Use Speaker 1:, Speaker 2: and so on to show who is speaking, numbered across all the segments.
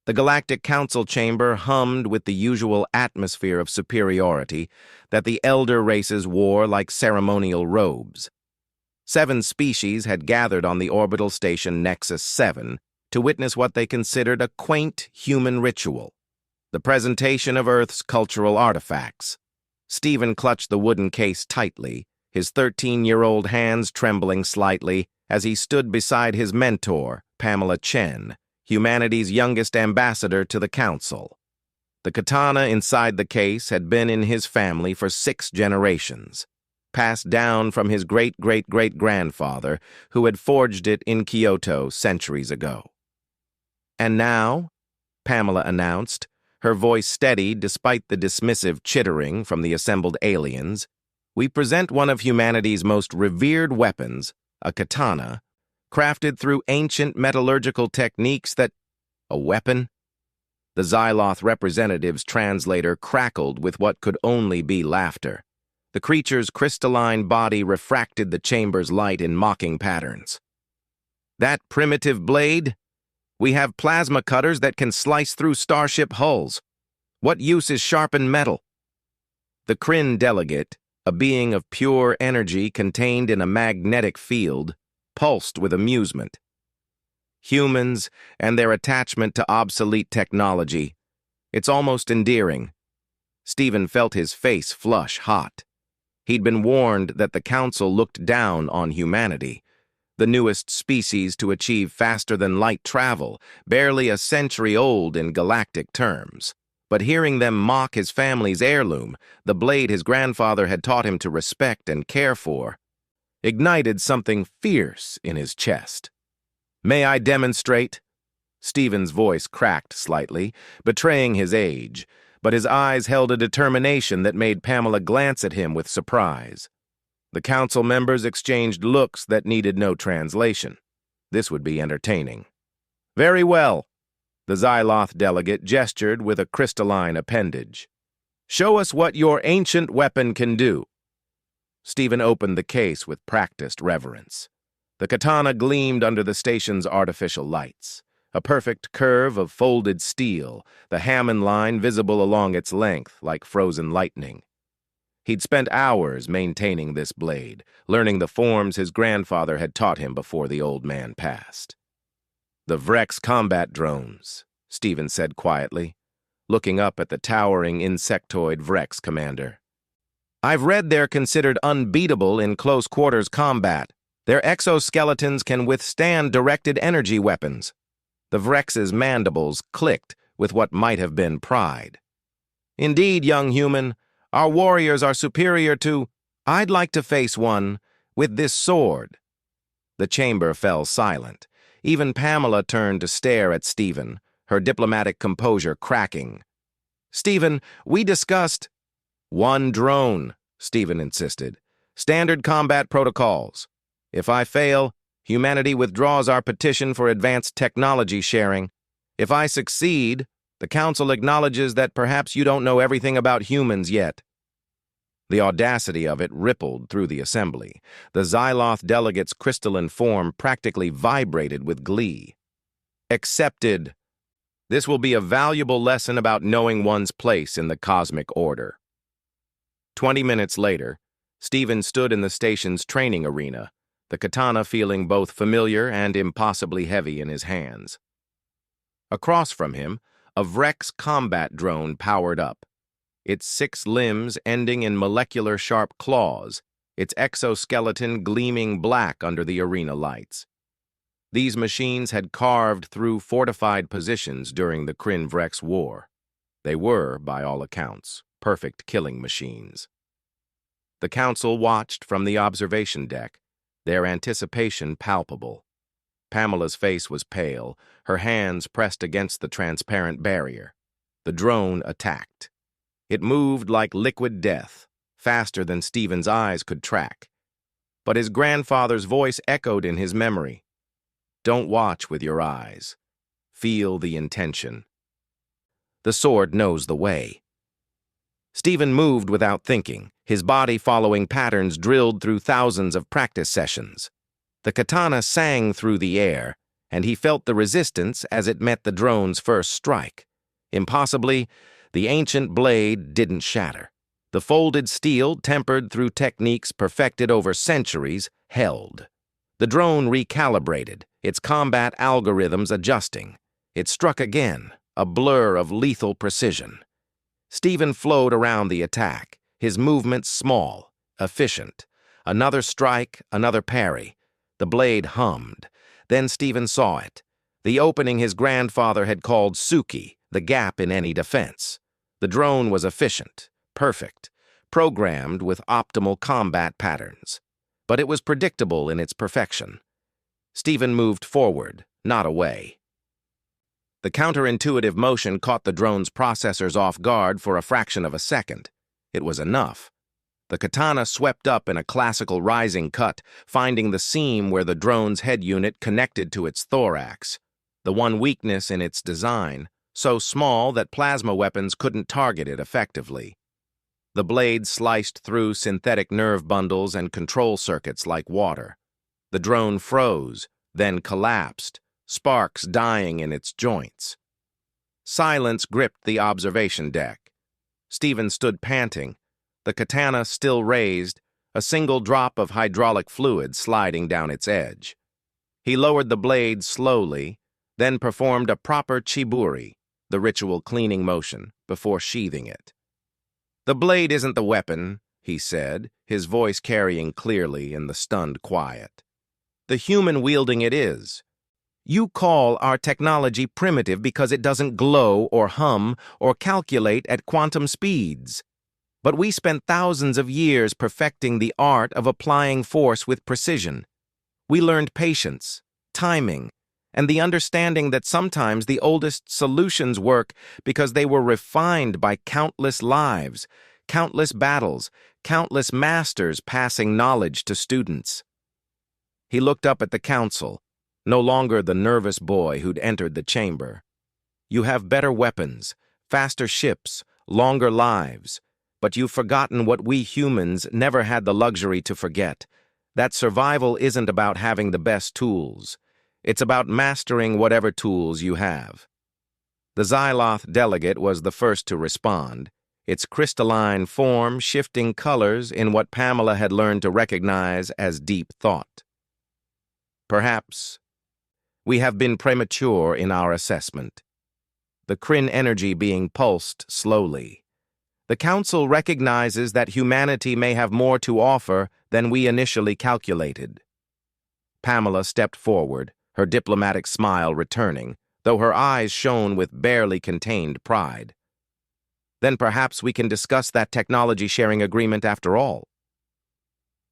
Speaker 1: The Galactic Council chamber hummed with the usual atmosphere of superiority that the elder races wore like ceremonial robes. 7 species had gathered on the orbital station Nexus 7 to witness what they considered a quaint human ritual, the presentation of Earth's cultural artifacts. Stephen clutched the wooden case tightly, his 13-year-old hands trembling slightly as he stood beside his mentor, Pamela Chen, humanity's youngest ambassador to the Council. The katana inside the case had been in his family for 6 generations, passed down from his great-great-great-grandfather, who had forged it in Kyoto centuries ago. "And now," Pamela announced, her voice steady despite the dismissive chittering from the assembled aliens, "we present one of humanity's most revered weapons, a katana, crafted through ancient metallurgical techniques that—" "A weapon?" The Xyloth representative's translator crackled with what could only be laughter. The creature's crystalline body refracted the chamber's light in mocking patterns. "That primitive blade? We have plasma cutters that can slice through starship hulls. What use is sharpened metal?" The Kryn delegate, a being of pure energy contained in a magnetic field, pulsed with amusement. Humans and their attachment to obsolete technology. It's almost endearing. Stephen felt his face flush hot. He'd been warned that the Council looked down on humanity, the newest species to achieve faster-than-light travel, barely a century old in galactic terms. But hearing them mock his family's heirloom, the blade his grandfather had taught him to respect and care for, ignited something fierce in his chest. "May I demonstrate?" Stephen's voice cracked slightly, betraying his age, but his eyes held a determination that made Pamela glance at him with surprise. The Council members exchanged looks that needed no translation. This would be entertaining. "Very well." The Xyloth delegate gestured with a crystalline appendage. "Show us what your ancient weapon can do." Stephen opened the case with practiced reverence. The katana gleamed under the station's artificial lights, a perfect curve of folded steel, the Hammond line visible along its length like frozen lightning. He'd spent hours maintaining this blade, learning the forms his grandfather had taught him before the old man passed. "The Vrex combat drones," Stephen said quietly, looking up at the towering insectoid Vrex commander. "I've read they're considered unbeatable in close-quarters combat. Their exoskeletons can withstand directed energy weapons." The Vrex's mandibles clicked with what might have been pride. "Indeed, young human, our warriors are superior to— I'd like to face one with this sword." The chamber fell silent. Even Pamela turned to stare at Stephen, her diplomatic composure cracking. "Stephen, we discussed—" "One drone," Stephen insisted. "Standard combat protocols. If I fail, humanity withdraws our petition for advanced technology sharing. If I succeed, the Council acknowledges that perhaps you don't know everything about humans yet." The audacity of it rippled through the assembly. The Xyloth delegate's crystalline form practically vibrated with glee. "Accepted. This will be a valuable lesson about knowing one's place in the cosmic order." 20 minutes later, Stephen stood in the station's training arena, the katana feeling both familiar and impossibly heavy in his hands. Across from him, a Vrex combat drone powered up, its 6 limbs ending in molecular sharp claws, its exoskeleton gleaming black under the arena lights. These machines had carved through fortified positions during the Kryn-Vrex War. They were, by all accounts, perfect killing machines. The Council watched from the observation deck, their anticipation palpable. Pamela's face was pale, her hands pressed against the transparent barrier. The drone attacked. It moved like liquid death, faster than Stephen's eyes could track. But his grandfather's voice echoed in his memory. "Don't watch with your eyes. Feel the intention. The sword knows the way." Stephen moved without thinking, his body following patterns drilled through thousands of practice sessions. The katana sang through the air, and he felt the resistance as it met the drone's first strike. Impossibly, the ancient blade didn't shatter. The folded steel, tempered through techniques perfected over centuries, held. The drone recalibrated, its combat algorithms adjusting. It struck again, a blur of lethal precision. Stephen flowed around the attack, his movements small, efficient. Another strike, another parry. The blade hummed. Then Stephen saw it. The opening his grandfather had called Suki, the gap in any defense. The drone was efficient, perfect, programmed with optimal combat patterns. But it was predictable in its perfection. Stephen moved forward, not away. The counterintuitive motion caught the drone's processors off guard for a fraction of a second. It was enough. The katana swept up in a classical rising cut, finding the seam where the drone's head unit connected to its thorax. The one weakness in its design, so small that plasma weapons couldn't target it effectively. The blade sliced through synthetic nerve bundles and control circuits like water. The drone froze, then collapsed, sparks dying in its joints. Silence gripped the observation deck. Stephen stood panting, the katana still raised, a single drop of hydraulic fluid sliding down its edge. He lowered the blade slowly, then performed a proper chiburi, the ritual cleaning motion, before sheathing it. "The blade isn't the weapon," he said, his voice carrying clearly in the stunned quiet. "The human wielding it is. You call our technology primitive because it doesn't glow or hum or calculate at quantum speeds. But we spent thousands of years perfecting the art of applying force with precision. We learned patience, timing, and the understanding that sometimes the oldest solutions work because they were refined by countless lives, countless battles, countless masters passing knowledge to students." He looked up at the council, no longer the nervous boy who'd entered the chamber. "You have better weapons, faster ships, longer lives, but you've forgotten what we humans never had the luxury to forget, that survival isn't about having the best tools. It's about mastering whatever tools you have." The Xyloth delegate was the first to respond, its crystalline form shifting colors in what Pamela had learned to recognize as deep thought. "Perhaps we have been premature in our assessment." The Kryn energy being pulsed slowly. "The Council recognizes that humanity may have more to offer than we initially calculated." Pamela stepped forward, her diplomatic smile returning, though her eyes shone with barely contained pride. "Then perhaps we can discuss that technology-sharing agreement after all."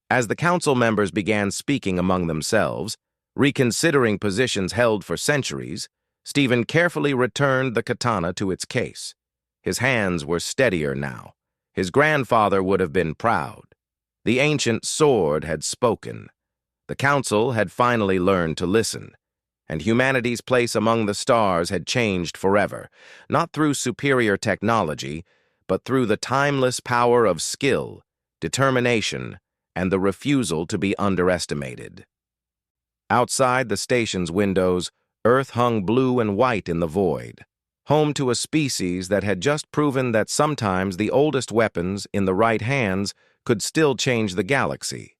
Speaker 1: As the council members began speaking among themselves, reconsidering positions held for centuries, Stephen carefully returned the katana to its case. His hands were steadier now. His grandfather would have been proud. The ancient sword had spoken. The council had finally learned to listen, and humanity's place among the stars had changed forever, not through superior technology, but through the timeless power of skill, determination, and the refusal to be underestimated. Outside the station's windows, Earth hung blue and white in the void, home to a species that had just proven that sometimes the oldest weapons in the right hands could still change the galaxy.